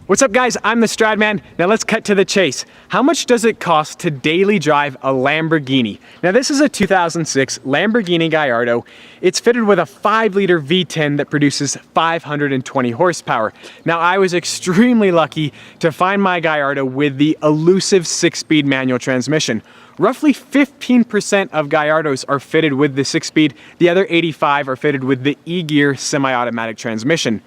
What's up guys, I'm the Stradman. Now let's cut to the chase. How much does it cost to daily drive a Lamborghini? Now this is a 2006 Lamborghini Gallardo. It's fitted with a 5-liter V10 that produces 520 horsepower. Now I was extremely lucky to find my Gallardo with the elusive 6-speed manual transmission. Roughly 15% of Gallardos are fitted with the 6-speed, the other 85 are fitted with the E-Gear semi-automatic transmission.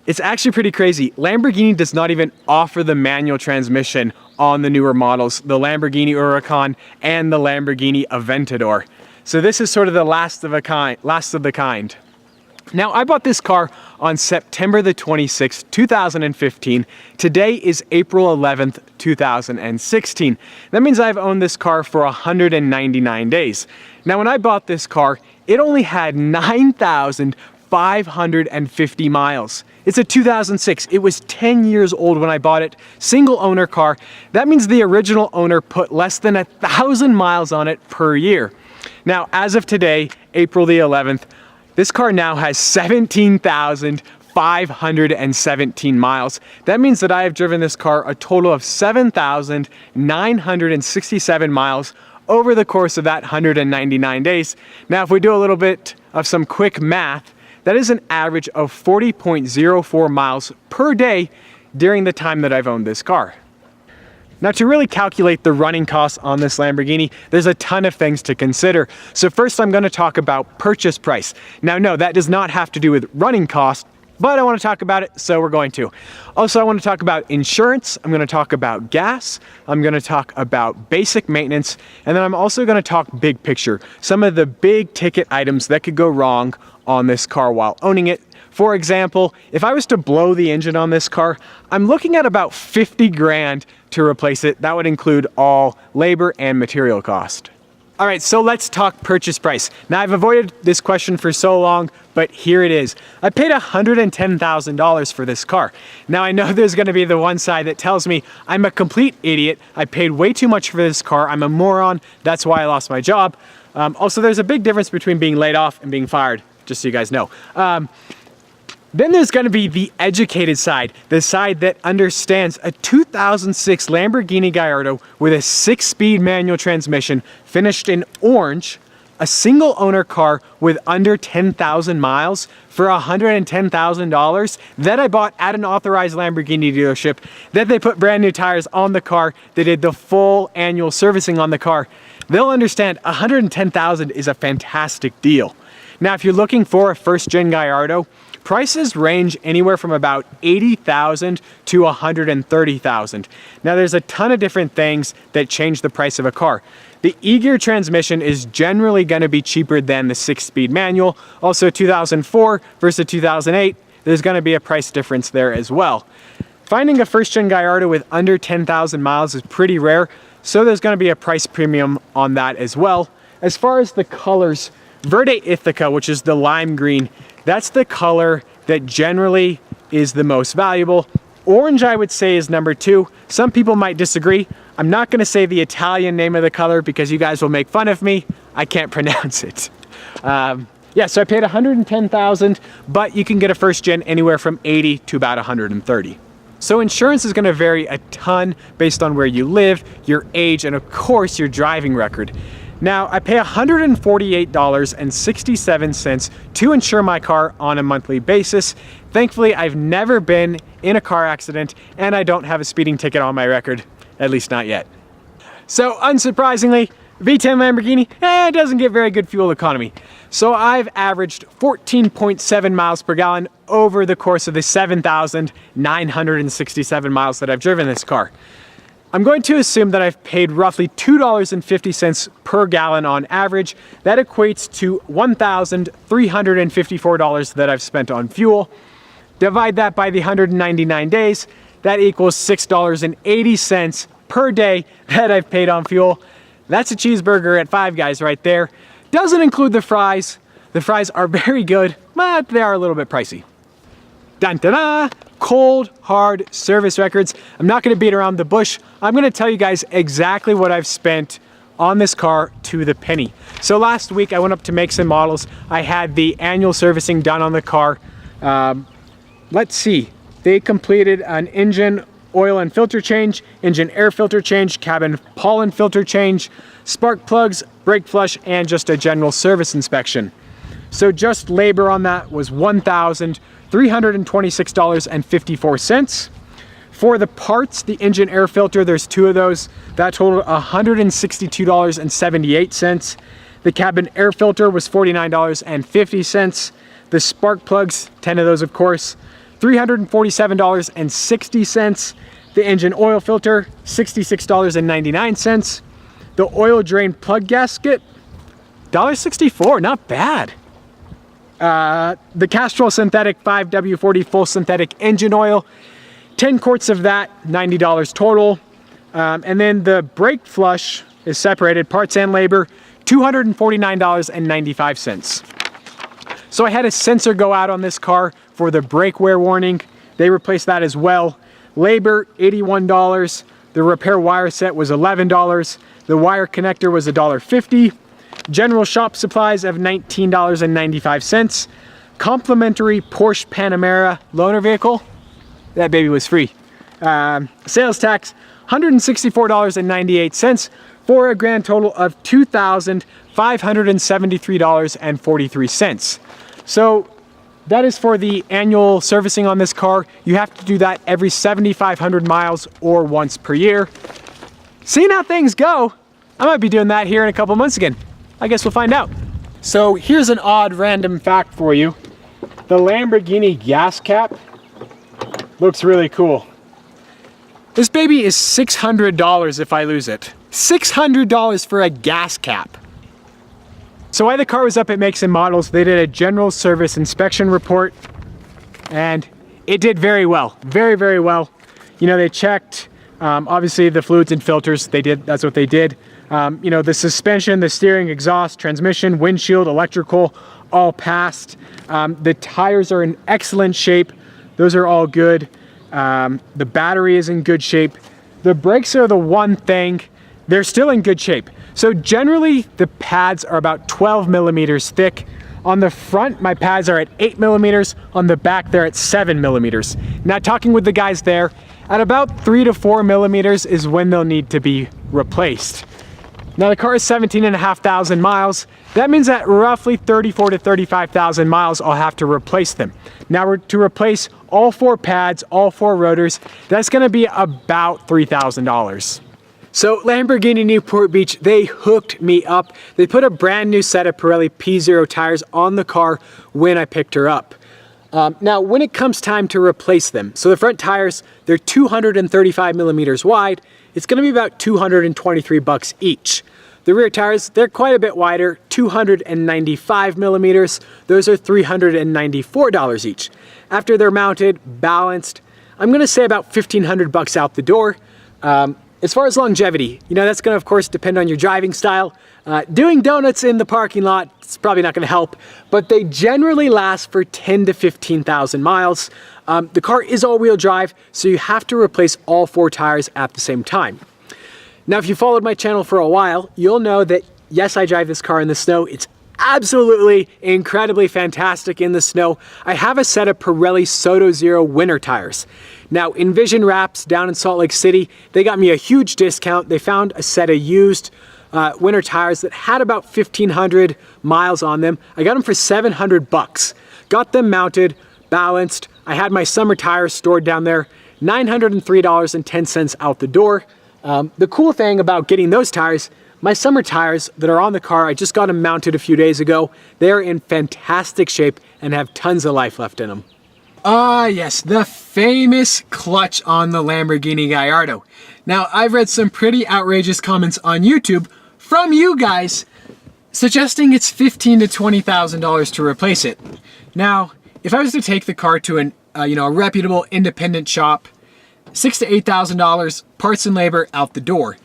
It's actually pretty crazy. Lamborghini does not even offer the manual transmission on the newer models, the Lamborghini Huracan and the Lamborghini Aventador. So this is sort of the last of the kind. Now I bought this car on September the 26th, 2015. Today is April 11th, 2016. That means I've owned this car for 199 days. Now when I bought this car, it only had 9,550 miles. It's a 2006. It was 10 years old when I bought it. Single owner car. That means the original owner put less than 1,000 miles on it per year. Now, as of today, April the 11th, this car now has 17,517 miles. That means that I have driven this car a total of 7,967 miles over the course of that 199 days. Now, if we do a little bit of some quick math, that is an average of 40.04 miles per day during the time that I've owned this car. Now to really calculate the running costs on this Lamborghini, there's a ton of things to consider. So first I'm going to talk about purchase price. Now no, that does not have to do with running cost, but I want to talk about it, so we're going to. Also, I want to talk about insurance, I'm going to talk about gas, I'm going to talk about basic maintenance, and then I'm also going to talk big picture, some of the big ticket items that could go wrong on this car while owning it. For example, if I was to blow the engine on this car, I'm looking at about 50 grand to replace it. That would include all labor and material cost. All right, so let's talk purchase price. Now I've avoided this question for so long, but here it is. I paid $110,000 for this car. Now I know there's gonna be the one side that tells me I'm a complete idiot. I paid way too much for this car. I'm a moron. That's why I lost my job. Also, there's a big difference between being laid off and being fired, just so you guys know. Then there's going to be the educated side, the side that understands a 2006 Lamborghini Gallardo with a 6-speed manual transmission finished in orange, a single owner car with under 10,000 miles for $110,000 that I bought at an authorized Lamborghini dealership, that they put brand new tires on the car, they did the full annual servicing on the car. They'll understand $110,000 is a fantastic deal. Now, if you're looking for a first-gen Gallardo, prices range anywhere from about $80,000 to $130,000. Now, there's a ton of different things that change the price of a car. The E-Gear transmission is generally going to be cheaper than the 6-speed manual. Also, 2004 versus 2008, there's going to be a price difference there as well. Finding a first-gen Gallardo with under 10,000 miles is pretty rare, so there's going to be a price premium on that as well. As far as the colors, Verde Ithaca, which is the lime green, that's the color that generally is the most valuable. Orange, I would say, is number 2. Some people might disagree. I'm not going to say the Italian name of the color because you guys will make fun of me. I can't pronounce it. Yeah, so I paid $110,000, but you can get a first gen anywhere from $80,000 to about $130,000. So insurance is going to vary a ton based on where you live, your age, and of course your driving record. Now, I pay $148.67 to insure my car on a monthly basis. Thankfully, I've never been in a car accident and I don't have a speeding ticket on my record, at least not yet. So unsurprisingly, V10 Lamborghini, it doesn't get very good fuel economy. So I've averaged 14.7 miles per gallon over the course of the 7,967 miles that I've driven this car. I'm going to assume that I've paid roughly $2.50 per gallon on average. That equates to $1,354 that I've spent on fuel. Divide that by the 199 days, that equals $6.80 per day that I've paid on fuel. That's a cheeseburger at Five Guys right there. Doesn't include the fries. The fries are very good, but they are a little bit pricey. Dun-da-da! Cold, hard service records. I'm not going to beat around the bush. I'm going to tell you guys exactly what I've spent on this car to the penny. So last week I went up to make some models. I had the annual servicing done on the car. Let's see. they completed an engine oil and filter change, engine air filter change, cabin pollen filter change, spark plugs, brake flush, and just a general service inspection. So just labor on that was $1,326.54. For the parts, the engine air filter, there's 2 of those. That totaled $162.78. The cabin air filter was $49.50. The spark plugs, 10 of those of course, $347.60. The engine oil filter, $66.99. The oil drain plug gasket, $1.64, not bad. The Castrol synthetic 5W40 full synthetic engine oil, 10 quarts of that, $90 total. And then the brake flush is separated, parts and labor, $249.95. So I had a sensor go out on this car for the brake wear warning. They replaced that as well. Labor, $81. The repair wire set was $11. The wire connector was $1.50. General shop supplies of $19.95. Complimentary Porsche Panamera loaner vehicle. That baby was free. Sales tax, $164.98 for a grand total of $2,573.43. So that is for the annual servicing on this car. You have to do that every 7,500 miles or once per year. Seeing how things go, I might be doing that here in a couple months again. I guess we'll find out. So here's an odd random fact for you. The Lamborghini gas cap looks really cool. This baby is $600 if I lose it. $600 for a gas cap. So while the car was up at Makes and Models, they did a general service inspection report, and it did very well, very, very well. You know, they checked, obviously the fluids and filters, that's what they did. You know, the suspension, the steering, exhaust, transmission, windshield, electrical, all passed. The tires are in excellent shape. Those are all good. The battery is in good shape. The brakes are the one thing. They're still in good shape. So generally the pads are about 12 millimeters thick. On the front, my pads are at 8 millimeters. On the back, they're at 7 millimeters. Now talking with the guys there, at about 3 to 4 millimeters is when they'll need to be replaced. Now the car is 17,500 miles. That means that roughly 34 to 35,000 miles I'll have to replace them. Now to replace all 4 pads, all 4 rotors, that's gonna be about $3,000. So Lamborghini Newport Beach, they hooked me up. They put a brand new set of Pirelli P0 tires on the car when I picked her up. Now when it comes time to replace them, so the front tires, they're 235 millimeters wide. It's gonna be about $223 each. The rear tires, they're quite a bit wider, 295 millimeters. Those are $394 each. After they're mounted, balanced, I'm gonna say about $1,500 out the door. As far as longevity, you know, that's gonna of course depend on your driving style. Doing donuts in the parking lot, it's probably not gonna help, but they generally last for 10 to 15,000 miles. The car is all-wheel drive, so you have to replace all 4 tires at the same time. Now, if you followed my channel for a while, you'll know that yes, I drive this car in the snow. It's absolutely incredibly fantastic in the snow. I have a set of Pirelli Soto Zero winter tires. Now, Envision Wraps down in Salt Lake City, they got me a huge discount. They found a set of used winter tires that had about 1,500 miles on them. I got them for $700. Got them mounted, balanced. I had my summer tires stored down there, $903.10 out the door. The cool thing about getting those tires, my summer tires that are on the car, I just got them mounted a few days ago. They're in fantastic shape and have tons of life left in them. Ah, yes, the famous clutch on the Lamborghini Gallardo. Now, I've read some pretty outrageous comments on YouTube from you guys suggesting it's $15,000 to $20,000 to replace it. Now, if I was to take the car to a reputable independent shop, $6,000 to $8,000, parts and labor out the door.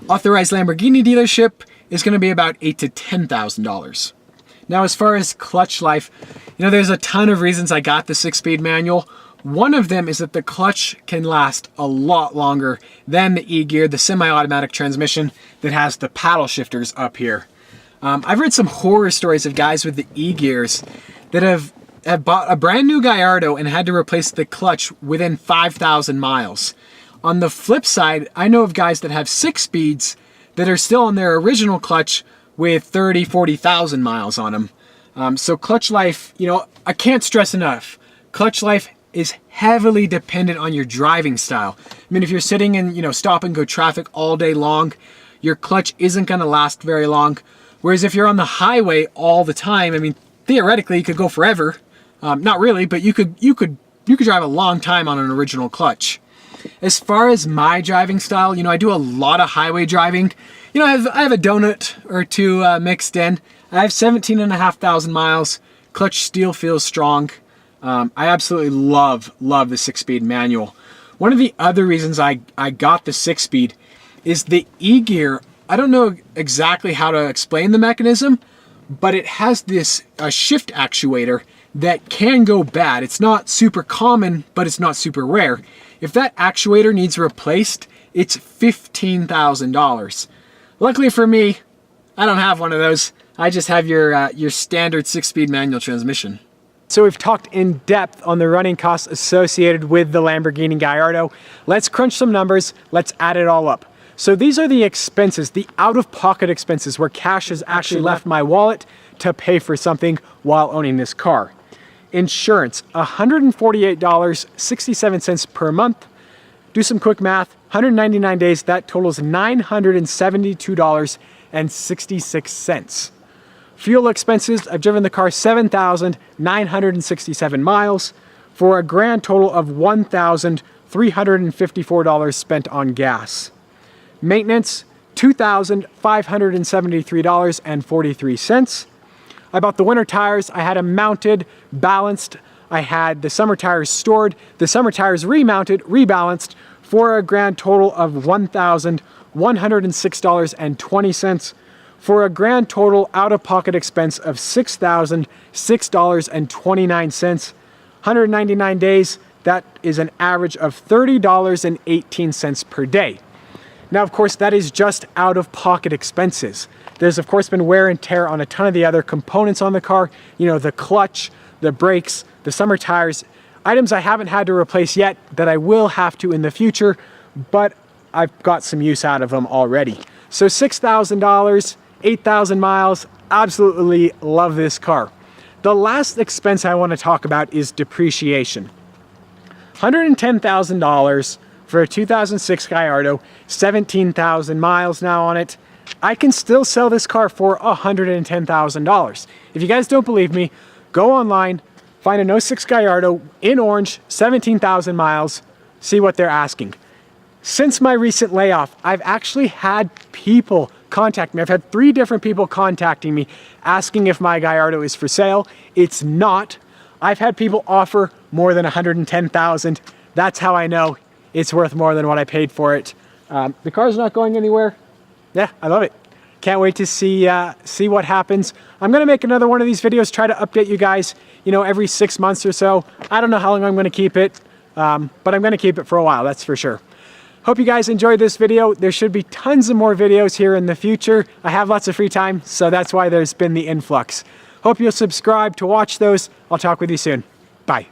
Authorized Lamborghini dealership is going to be about $8,000 to $10,000. Now, as far as clutch life, you know, there's a ton of reasons I got the 6-speed manual. One of them is that the clutch can last a lot longer than the e-gear, the semi-automatic transmission that has the paddle shifters up here. I've read some horror stories of guys with the e-gears that have have bought a brand new Gallardo and had to replace the clutch within 5,000 miles. On the flip side, I know of guys that have 6 speeds that are still on their original clutch with 30, 40,000 miles on them. So clutch life, you know, I can't stress enough. Clutch life is heavily dependent on your driving style. I mean, if you're sitting in, you know, stop and go traffic all day long, your clutch isn't going to last very long. Whereas if you're on the highway all the time, I mean, theoretically you could go forever. Not really, but you could drive a long time on an original clutch. As far as my driving style, you know, I do a lot of highway driving. You know, I have a donut or two mixed in. I have 17,500 miles. Clutch still feels strong. I absolutely love the 6-speed manual. One of the other reasons I got the 6-speed is the e-gear. I don't know exactly how to explain the mechanism, but it has this shift actuator that can go bad. It's not super common, but it's not super rare. If that actuator needs replaced, it's $15,000. Luckily for me, I don't have one of those. I just have your standard 6-speed manual transmission. So we've talked in depth on the running costs associated with the Lamborghini Gallardo. Let's crunch some numbers. Let's add it all up. So these are the expenses, the out-of-pocket expenses where cash has actually left my wallet to pay for something while owning this car. Insurance, $148.67 per month. Do some quick math, 199 days, that totals $972.66. Fuel expenses, I've driven the car 7,967 miles for a grand total of $1,354 spent on gas. Maintenance, $2,573.43. I bought the winter tires. I had them mounted, balanced. I had the summer tires stored, the summer tires remounted, rebalanced for a grand total of $1,106.20 for a grand total out-of-pocket expense of $6,006.29. 199 days, that is an average of $30.18 per day. Now, of course, that is just out-of-pocket expenses. There's, of course, been wear and tear on a ton of the other components on the car. You know, the clutch, the brakes, the summer tires, items I haven't had to replace yet that I will have to in the future, but I've got some use out of them already. So $6,000, 8,000 miles, absolutely love this car. The last expense I want to talk about is depreciation. $110,000 for a 2006 Gallardo, 17,000 miles now on it. I can still sell this car for $110,000. If you guys don't believe me, go online, find an 06 Gallardo in orange, 17,000 miles, see what they're asking. Since my recent layoff, I've actually had people contact me. I've had 3 different people contacting me asking if my Gallardo is for sale. It's not. I've had people offer more than $110,000. That's how I know it's worth more than what I paid for it. The car's not going anywhere. Yeah, I love it. Can't wait to see what happens. I'm gonna make another one of these videos, try to update you guys, you know, every 6 months or so. I don't know how long I'm gonna keep it, but I'm gonna keep it for a while, that's for sure. Hope you guys enjoyed this video. There should be tons of more videos here in the future. I have lots of free time, so that's why there's been the influx. Hope you'll subscribe to watch those. I'll talk with you soon. Bye.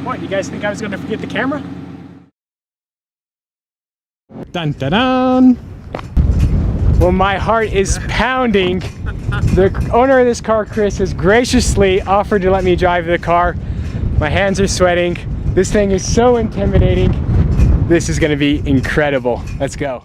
What, you guys think I was gonna forget the camera? Dun dun dun! Well, my heart is pounding. The owner of this car, Chris, has graciously offered to let me drive the car. My hands are sweating. This thing is so intimidating. This is gonna be incredible. Let's go.